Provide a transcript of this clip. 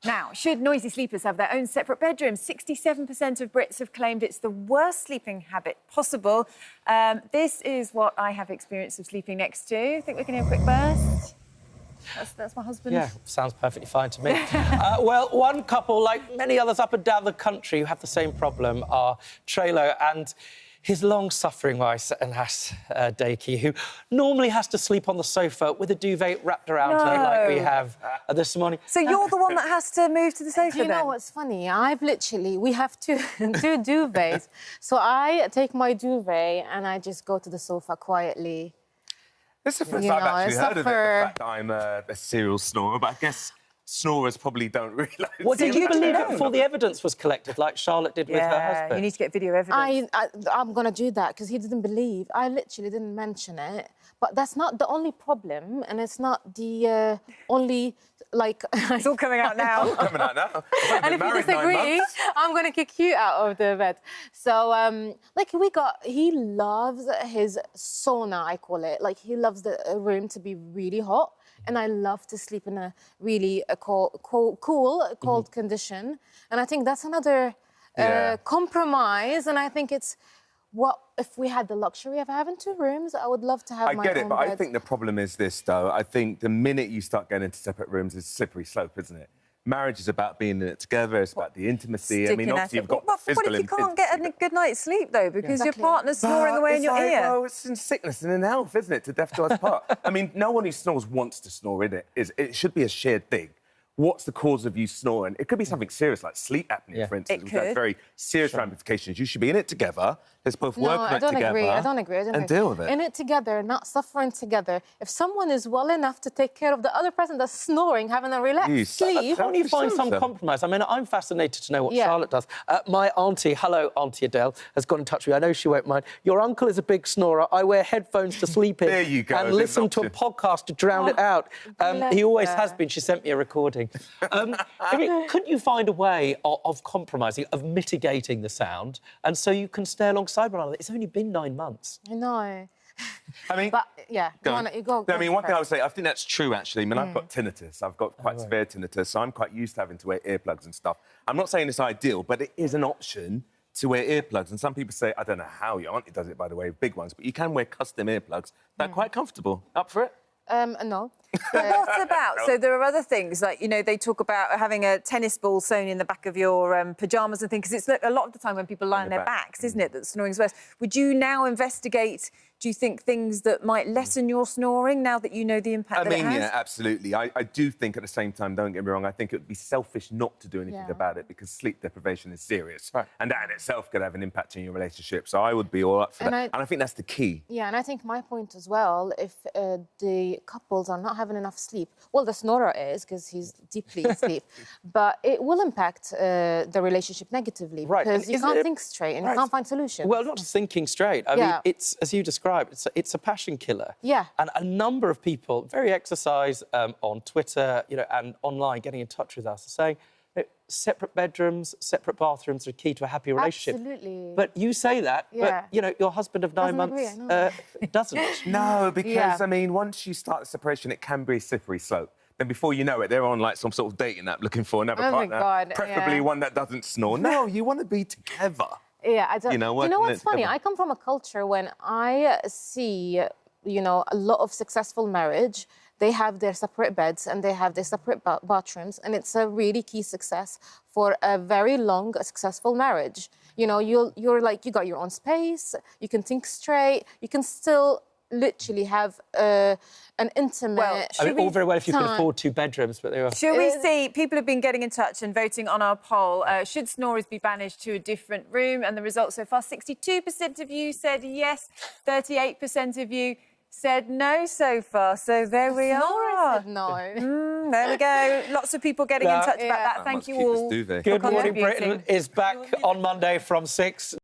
Now, should noisy sleepers have their own separate bedrooms? 67% of Brits have claimed it's the worst sleeping habit possible. This is what I have experience of sleeping next to. Think we can hear a quick burst? That's my husband. Yeah, sounds perfectly fine to me. Well, one couple, like many others up and down the country who have the same problem, are Tre Lowe and his long-suffering wife, Enas, who normally has to sleep on the sofa with a duvet wrapped around her like we have this morning. So you're the one that has to move to the sofa, Do you know what's funny? We have two duvets. So I take my duvet and I just go to the sofa quietly. This is the first I've actually heard of it, the fact that I'm a serial snorer, but I guess snorers probably don't realise. Well, did you believe it before the evidence was collected, like Charlotte did with her husband? You need to get video evidence. I'm going to do that because he didn't believe. I literally didn't mention it. But that's not the only problem, and it's not the only, like... It's all coming out now. It's all coming out now. And if you disagree, I'm going to kick you out of the bed. So, he loves his sauna, I call it. Like, he loves the room to be really hot. And I love to sleep in a really cold condition. And I think that's another compromise. And I think it's what if we had the luxury of having two rooms, I would love to have my own I get it, but bed. I think the problem is this, though. I think the minute you start getting into separate rooms, it's a slippery slope, isn't it? Marriage is about being in it together, it's about the intimacy. I mean, obviously, you've got physical intimacy. What if you can't get a good night's sleep, though, because your partner's snoring away in your ear? Well, it's in sickness and in health, isn't it? To death do us part. I mean, no one who snores wants to snore, in it. It should be a shared thing. What's the cause of you snoring? It could be something serious, like sleep apnea, for instance, which has very serious ramifications. You should be in it together. Let's both work on it together. I don't agree. And deal with it. In it together, not suffering together. If someone is well enough to take care of the other person that's snoring, having a relaxed sleep... Can't you find some compromise? I mean, I'm fascinated to know what Charlotte does. My auntie, hello, Auntie Adele, has got in touch with me. I know she won't mind. Your uncle is a big snorer. I wear headphones to sleep in. There you go. And listen to a podcast to drown it out. He always has been. She sent me a recording. Couldn't you find a way of compromising, of mitigating the sound, and so you can stay alongside one another? It's only been 9 months. I know. I mean... But, yeah, go. I mean, one thing I would say, I think that's true, actually. I mean, I've got tinnitus. I've got quite severe tinnitus, so I'm quite used to having to wear earplugs and stuff. I'm not saying it's ideal, but it is an option to wear earplugs. And some people say, I don't know how your auntie does it, by the way, big ones, but you can wear custom earplugs. They're quite comfortable. Up for it? No. But what about... So there are other things, like, you know, they talk about having a tennis ball sewn in the back of your pyjamas and things, because it's a lot of the time when people lie on their backs, isn't it, that snoring's worse. Would you now investigate, do you think, things that might lessen your snoring now that you know the impact that it has? Yeah, absolutely. I do think at the same time, don't get me wrong, I think it would be selfish not to do anything about it because sleep deprivation is serious. Right. And that in itself could have an impact on your relationship. So I would be all up for that. And I think that's the key. Yeah, and I think my point as well, if the couples are not having enough sleep, well, the snorer is, because he's deeply asleep, but it will impact the relationship negatively because you can't think straight and you can't find solutions. Well, not just thinking straight. I mean, it's, as you described, it's a passion killer. Yeah. And a number of people, very exercise on Twitter, you know, and online, getting in touch with us, are saying separate bedrooms, separate bathrooms are key to a happy relationship. Absolutely. But you say that, but, you know, your husband of 9 months doesn't. No, because, I mean, once you start the separation, it can be a slippery slope. Then before you know it, they're on, like, some sort of dating app looking for another partner. God, preferably one that doesn't snore. No, you want to be together. Yeah, I don't... You know what's funny? I come from a culture when I see, you know, a lot of successful marriage, they have their separate beds and they have their separate bathrooms, and it's a really key success for a very long, successful marriage. You know, you're like, you got your own space, you can think straight, you can still literally have an intimate... Well, I mean, all very well if you can afford 2 bedrooms, but they are... Shall we see? People have been getting in touch and voting on our poll. Should snorers be banished to a different room? And the results so far, 62% of you said yes, 38% of you said no so far. So there we are. Said no. There we go. Lots of people getting in touch about that. Thank you all. Good Morning Britain is back on Monday from 6.